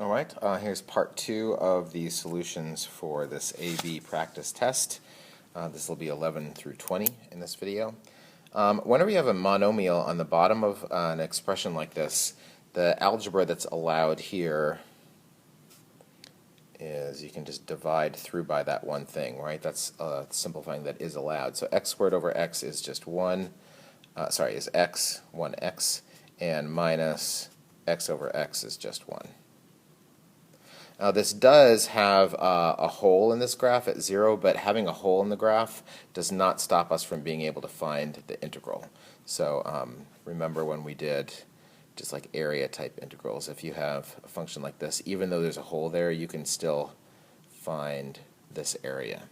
All right, here's part 2 of the solutions for this AB practice test. This will be 11 through 20 in this video. Whenever you have a monomial on the bottom of an expression like this, the algebra that's allowed here is you can just divide through by that one thing, right? That's simplifying that is allowed. So x squared over x is just 1, is x, 1x, and minus x over x is just 1. Now this does have a hole in this graph at 0, but having a hole in the graph does not stop us from being able to find the integral. So remember when we did just like area type integrals, if you have a function like this, even though there's a hole there, you can still find this area.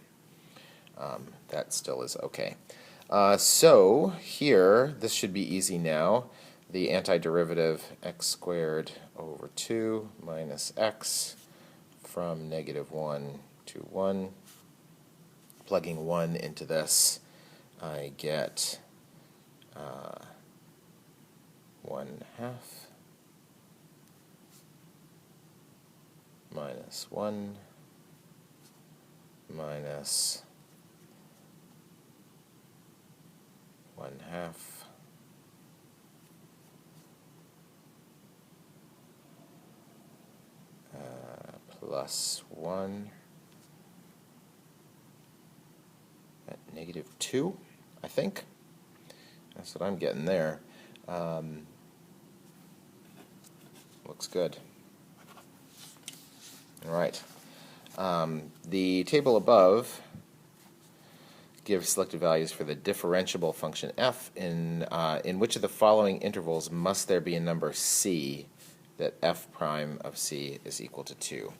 That still is okay. So here, this should be easy now. The antiderivative x squared over 2 minus x from -1 to 1. Plugging 1 into this, I get 1/2 minus 1 minus 1/2 plus 1 at -2, I think. That's what I'm getting there. Looks good. All right. The table above gives selected values for the differentiable function f. In which of the following intervals must there be a number c that f prime of c is equal to 2?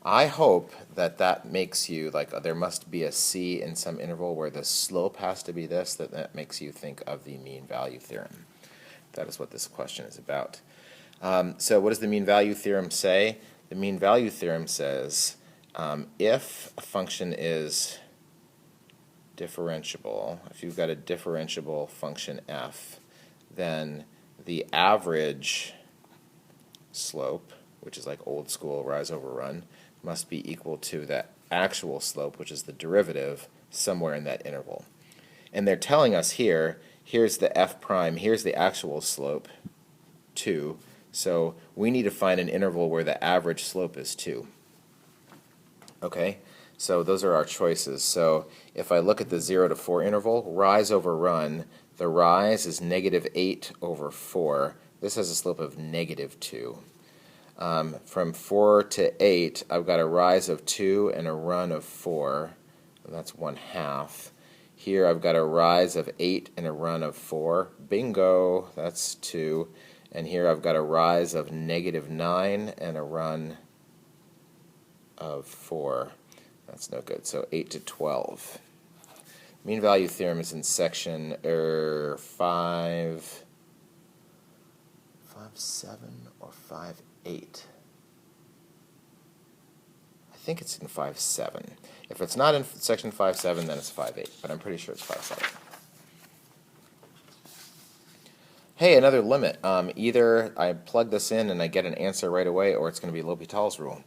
I hope that that makes you, like, there must be a c in some interval where the slope has to be this, that makes you think of the mean value theorem. That is what this question is about. So what does the mean value theorem say? The mean value theorem says if a function is differentiable, if you've got a differentiable function f, then the average slope, which is like old school rise over run, must be equal to the actual slope, which is the derivative, somewhere in that interval. And they're telling us here, here's the f prime, here's the actual slope, 2. So we need to find an interval where the average slope is 2. Okay, so those are our choices. So if I look at the 0 to 4 interval, rise over run, the rise is -8 over 4. This has a slope of -2. From 4 to 8, I've got a rise of 2 and a run of 4. And that's 1/2. Here I've got a rise of 8 and a run of 4. Bingo, that's 2. And here I've got a rise of -9 and a run of 4. That's no good. So 8 to 12. Mean value theorem is in section 5.7 or 5.8. I think it's in 5.7. If it's not in section 5.7, then it's 5.8, but I'm pretty sure it's 5.7. Hey, another limit. Either I plug this in and I get an answer right away, or it's going to be L'Hopital's rule.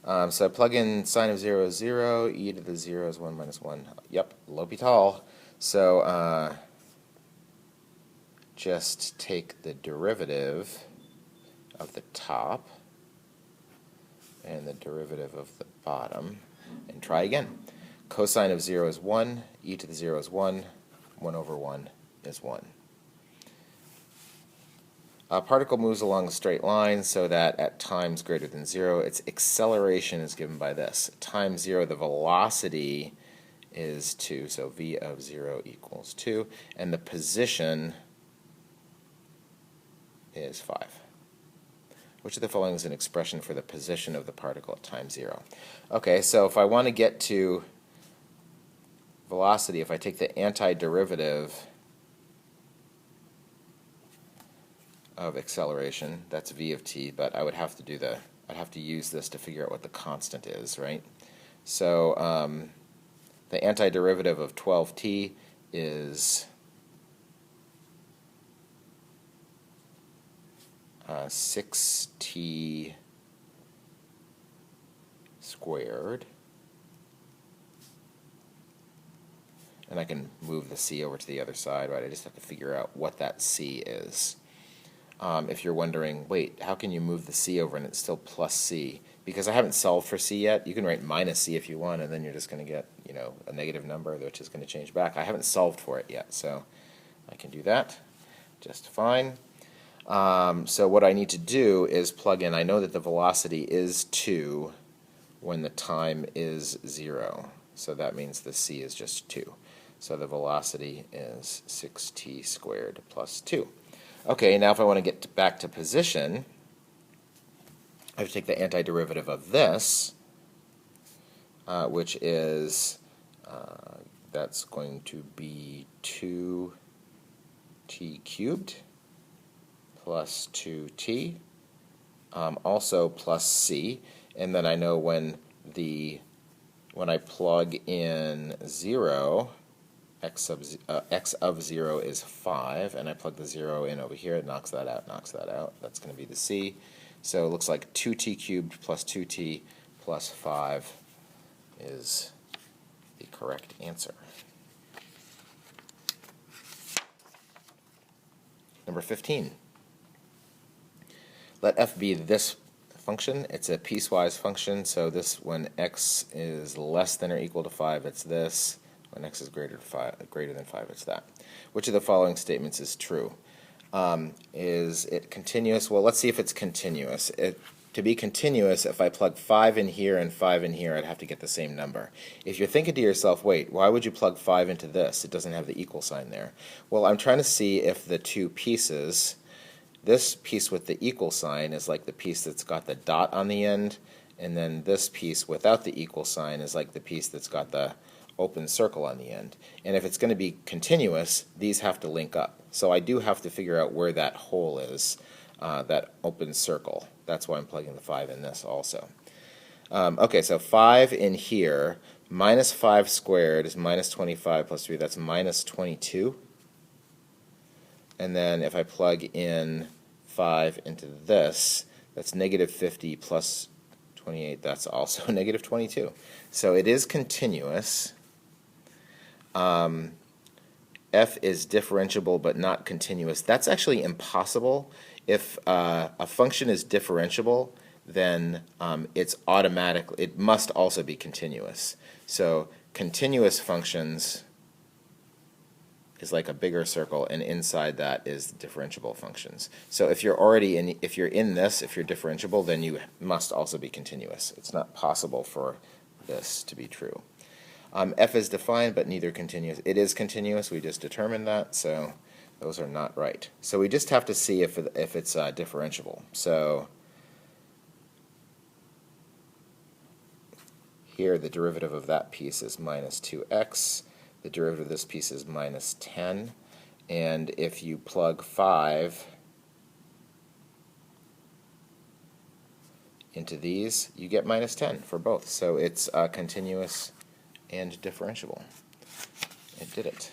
So I plug in sine of 0 is 0, e to the 0 is 1 minus 1. Yep, L'Hopital. So just take the derivative of the top and the derivative of the bottom and try again. Cosine of 0 is 1, e to the 0 is 1, 1 over 1 is 1. A particle moves along a straight line so that at times greater than 0, its acceleration is given by this. At time 0, the velocity is 2, so v of 0 equals 2, and the position is 5. Which of the following is an expression for the position of the particle at time 0? Okay, so if I want to get to velocity, if I take the antiderivative of acceleration, that's v of t, but I would have to I'd have to use this to figure out what the constant is, right? So the antiderivative of 12t is 6t squared. And I can move the c over to the other side, right? I just have to figure out what that c is. If you're wondering, wait, how can you move the c over and it's still plus c? Because I haven't solved for c yet. You can write minus c if you want, and then you're just going to get, a negative number, which is going to change back. I haven't solved for it yet, so I can do that just fine. So what I need to do is plug in. I know that the velocity is 2 when the time is 0. So that means the c is just 2. So the velocity is 6t squared plus 2. Okay, now if I want to get back to position, I have to take the antiderivative of this, which is, that's going to be 2t cubed plus 2t, also plus c, and then I know when I plug in 0, x of 0 is 5, and I plug the 0 in over here, it knocks that out, that's going to be the c. So it looks like 2t cubed plus 2t plus 5 is the correct answer. Number 15. Let f be this function. It's a piecewise function, so this, when x is less than or equal to 5, it's this. When x is greater than 5, it's that. Which of the following statements is true? Is it continuous? Well, let's see if it's continuous. To be continuous, if I plug 5 in here and 5 in here, I'd have to get the same number. If you're thinking to yourself, wait, why would you plug 5 into this? It doesn't have the equal sign there. Well, I'm trying to see if the two pieces, this piece with the equal sign is like the piece that's got the dot on the end, and then this piece without the equal sign is like the piece that's got the open circle on the end. And if it's going to be continuous, these have to link up. So I do have to figure out where that hole is, that open circle. That's why I'm plugging the 5 in this also. Okay, so 5 in here, minus 5 squared is minus 25 plus 3, that's minus 22. And then if I plug in 5 into this, that's negative 50 plus 28, that's also negative 22. So it is continuous. F is differentiable but not continuous. That's actually impossible. If a function is differentiable, then it must also be continuous. So continuous functions is like a bigger circle, and inside that is differentiable functions. So if you're differentiable, then you must also be continuous. It's not possible for this to be true. F is defined, but neither continuous. It is continuous. We just determined that, so those are not right. So we just have to see if it's differentiable. So here the derivative of that piece is minus 2x. The derivative of this piece is minus 10. And if you plug 5 into these, you get minus 10 for both. So it's continuous and differentiable. It did it.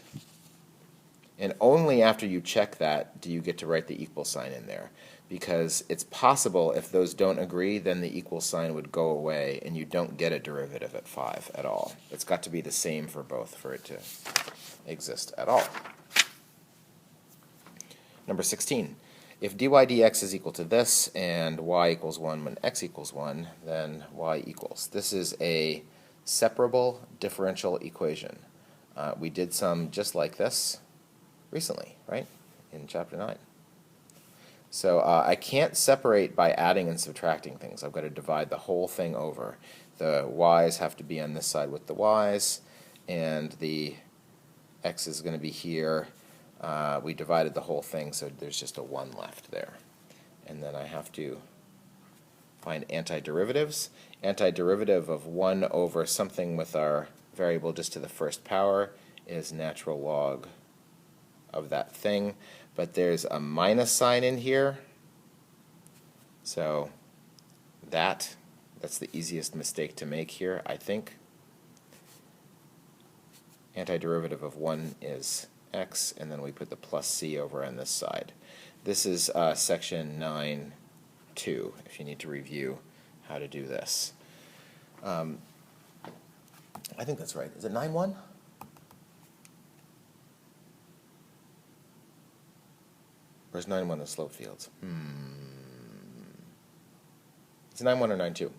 And only after you check that do you get to write the equal sign in there. Because it's possible if those don't agree, then the equal sign would go away and you don't get a derivative at 5 at all. It's got to be the same for both for it to exist at all. Number 16. If dy dx is equal to this and y equals 1 when x equals 1, then y equals. This is a separable differential equation. We did some just like this recently, right, in Chapter 9. So I can't separate by adding and subtracting things. I've got to divide the whole thing over. The y's have to be on this side with the y's, and the x is going to be here. We divided the whole thing, so there's just a 1 left there. And then I have to find antiderivatives. Antiderivative of 1 over something with our variable just to the first power is natural log of that thing. But there's a minus sign in here, so that's the easiest mistake to make here, I think. Antiderivative of 1 is x, and then we put the plus c over on this side. This is section 9.2, if you need to review how to do this. I think that's right. Is it 9-1? Or is 9-1 the slope fields? It's 9-1 or 9-2.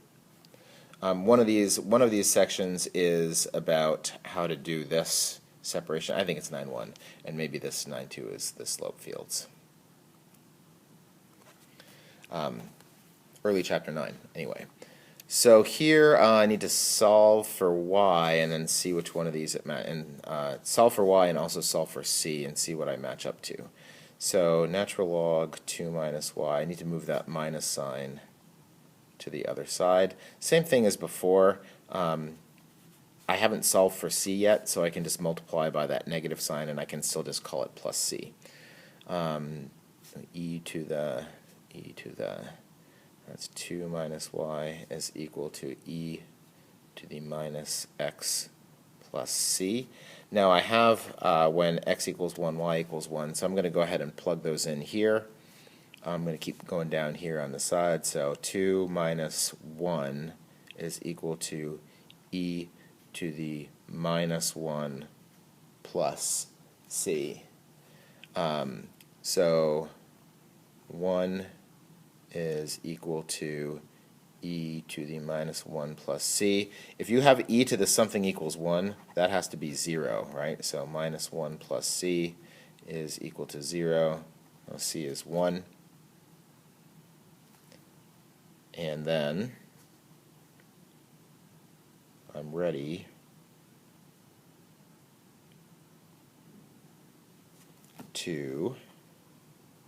One of these sections is about how to do this separation. I think it's 9-1, and maybe this 9-2 is the slope fields. Early chapter 9, anyway. So here I need to solve for y and then see which one of these it and solve for y and also solve for c and see what I match up to. So natural log 2 minus y. I need to move that minus sign to the other side. Same thing as before. I haven't solved for c yet, so I can just multiply by that negative sign and I can still just call it plus c. E to the that's 2 minus y is equal to e to the minus x plus c. Now I have when x equals 1, y equals 1, so I'm going to go ahead and plug those in here. I'm going to keep going down here on the side, so 2 minus 1 is equal to e to the minus 1 plus c. So 1 is equal to e to the minus 1 plus c. If you have e to the something equals 1, that has to be 0, right? So minus 1 plus c is equal to 0. Well, c is 1. And then I'm ready to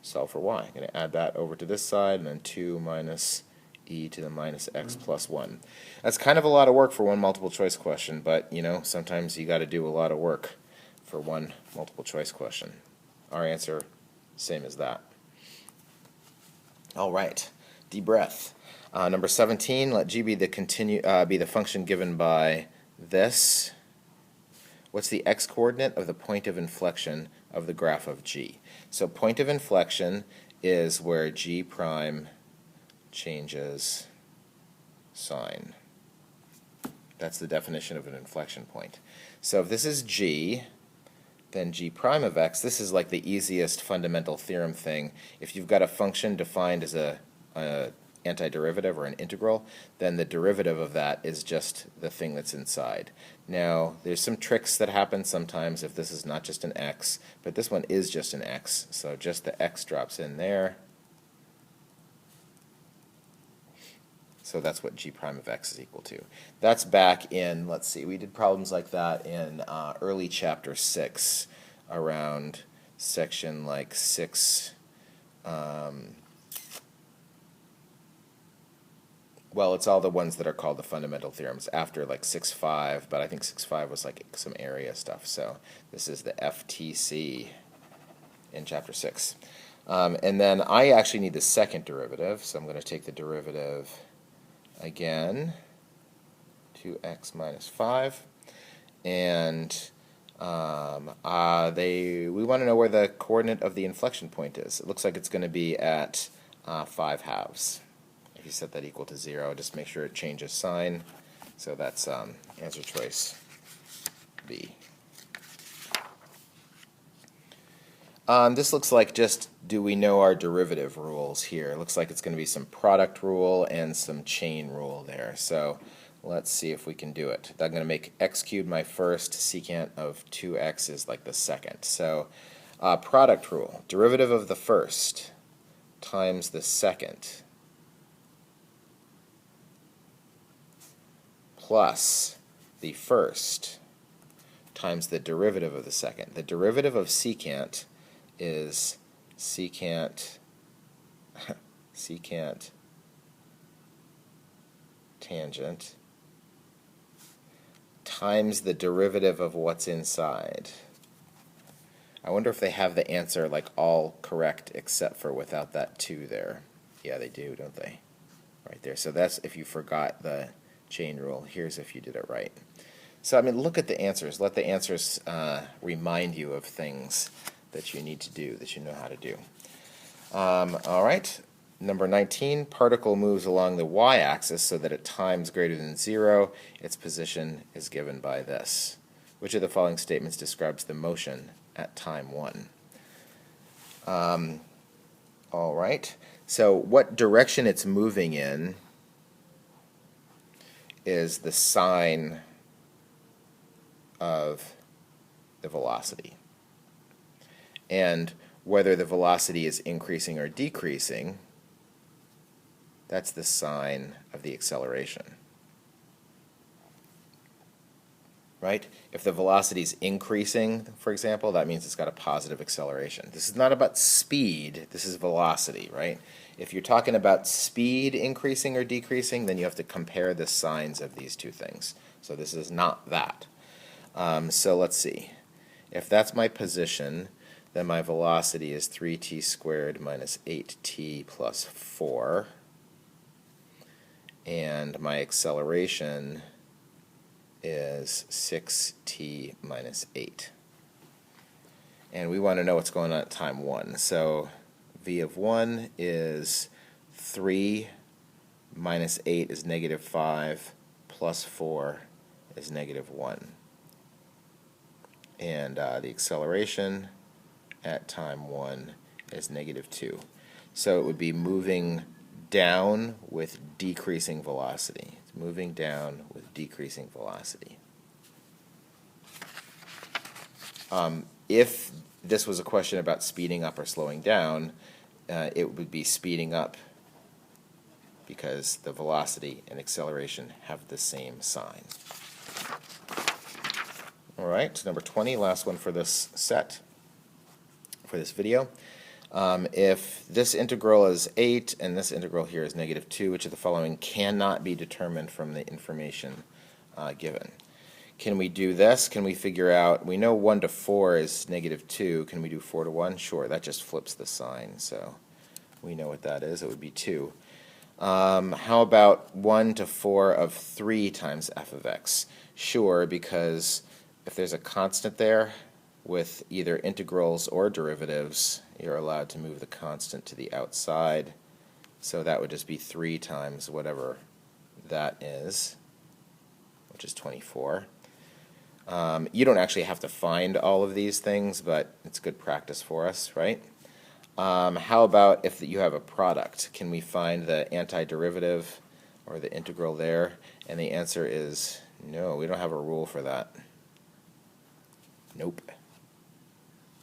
solve for y. I'm going to add that over to this side, and then 2 minus e to the minus x plus 1. That's kind of a lot of work for one multiple choice question, but you know, sometimes you got to do a lot of work for one multiple choice question. Our answer, same as that. All right, deep breath. Number 17, let g be the function given by this. What's the x-coordinate of the point of inflection of the graph of g? So point of inflection is where g prime changes sign. That's the definition of an inflection point. So if this is g, then g prime of x, this is like the easiest fundamental theorem thing. If you've got a function defined as a antiderivative or an integral, then the derivative of that is just the thing that's inside. Now, there's some tricks that happen sometimes if this is not just an x, but this one is just an x, so just the x drops in there. So that's what g prime of x is equal to. That's back in, let's see, we did problems like that in early chapter 6, around section like 6, well, it's all the ones that are called the fundamental theorems after like 6.5, but I think 6.5 was like some area stuff. So this is the FTC in chapter 6. And then I actually need the second derivative, so I'm going to take the derivative again, 2x minus 5. And we want to know where the coordinate of the inflection point is. It looks like it's going to be at 5 halves. If you set that equal to 0, just make sure it changes sign. So that's answer choice B. This looks like just, do we know our derivative rules here? It looks like it's going to be some product rule and some chain rule there. So let's see if we can do it. I'm going to make x cubed my first, secant of 2x is like the second. So product rule, derivative of the first times the second plus the first times the derivative of the second. The derivative of secant is secant tangent times the derivative of what's inside. I wonder if they have the answer like all correct except for without that 2 there. Yeah, they do, don't they? Right there. So that's if you forgot the chain rule. Here's if you did it right. So I mean, look at the answers. Let the answers remind you of things that you need to do, that you know how to do. All right. Number 19, particle moves along the y-axis so that at times greater than 0, its position is given by this. Which of the following statements describes the motion at time 1? All right, so what direction it's moving in is the sign of the velocity. And whether the velocity is increasing or decreasing, that's the sign of the acceleration. Right? If the velocity is increasing, for example, that means it's got a positive acceleration. This is not about speed, this is velocity, right? If you're talking about speed increasing or decreasing, then you have to compare the signs of these two things. So this is not that. So let's see. If that's my position, then my velocity is 3t squared minus 8t plus 4. And my acceleration is 6t minus 8. And we want to know what's going on at time 1. So v of 1 is 3 minus 8 is negative 5 plus 4 is negative 1. And the acceleration at time 1 is negative 2. So it would be moving down with decreasing velocity. It's moving down with decreasing velocity. If this was a question about speeding up or slowing down, it would be speeding up because the velocity and acceleration have the same sign. All right, number 20, last one for this set, for this video. If this integral is 8 and this integral here is negative 2, which of the following cannot be determined from the information given? Can we do this? Can we figure out, we know 1 to 4 is negative 2. Can we do 4 to 1? Sure, that just flips the sign, so we know what that is. It would be 2. How about 1 to 4 of 3 times f of x? Sure, because if there's a constant there with either integrals or derivatives, you're allowed to move the constant to the outside. So that would just be 3 times whatever that is, which is 24. You don't actually have to find all of these things, but it's good practice for us, right? How about if you have a product? Can we find the antiderivative or the integral there? And the answer is no, we don't have a rule for that. Nope.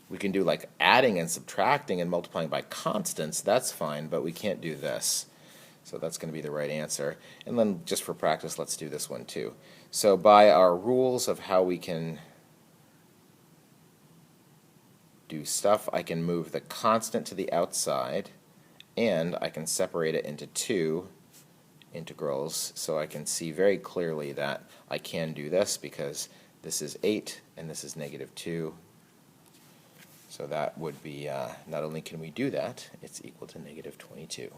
We can do like adding and subtracting and multiplying by constants, that's fine, but we can't do this. So that's going to be the right answer. And then just for practice, let's do this one too. So by our rules of how we can do stuff, I can move the constant to the outside, and I can separate it into 2 integrals, so I can see very clearly that I can do this because this is 8 and this is negative 2. So that would be, not only can we do that, it's equal to negative 22.